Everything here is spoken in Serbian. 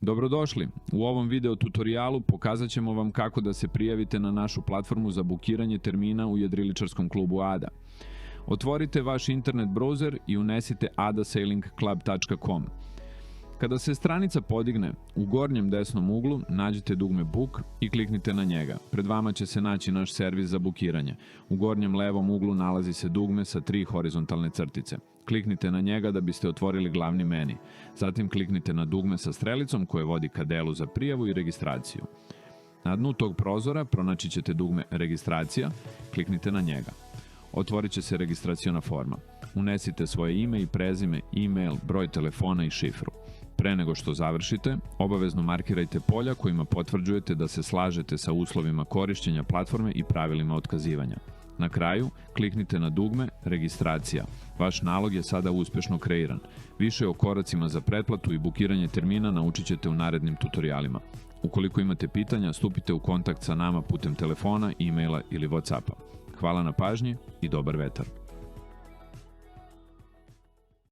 Dobrodošli! U ovom video tutorijalu pokazat ćemo vam kako da se prijavite na našu platformu za bukiranje termina u jedriličarskom klubu ADA. Otvorite vaš internet browser i unesite adasailingclub.com. Kada se stranica podigne, u gornjem desnom uglu nađite dugme Book i kliknite na njega. Pred vama će se naći naš servis za bukiranje. U gornjem levom uglu nalazi se dugme sa 3 horizontalne crtice. Kliknite na njega da biste otvorili glavni meni. Zatim kliknite na dugme sa strelicom koje vodi ka delu za prijavu i registraciju. Na dnu tog prozora pronaći ćete dugme Registracija, kliknite na njega. Otvorit će se registraciona forma. Unesite svoje ime i prezime, e-mail, broj telefona i šifru. Pre nego što završite, obavezno markirajte polja kojima potvrđujete da se slažete sa uslovima korišćenja platforme i pravilima otkazivanja. Na kraju, kliknite na dugme Registracija. Vaš nalog je sada uspešno kreiran. Više o koracima za pretplatu i bukiranje termina naučit ćete u narednim tutorijalima. Ukoliko imate pitanja, stupite u kontakt sa nama putem telefona, e-maila ili Whatsappa. Hvala na pažnji i dobar vetar!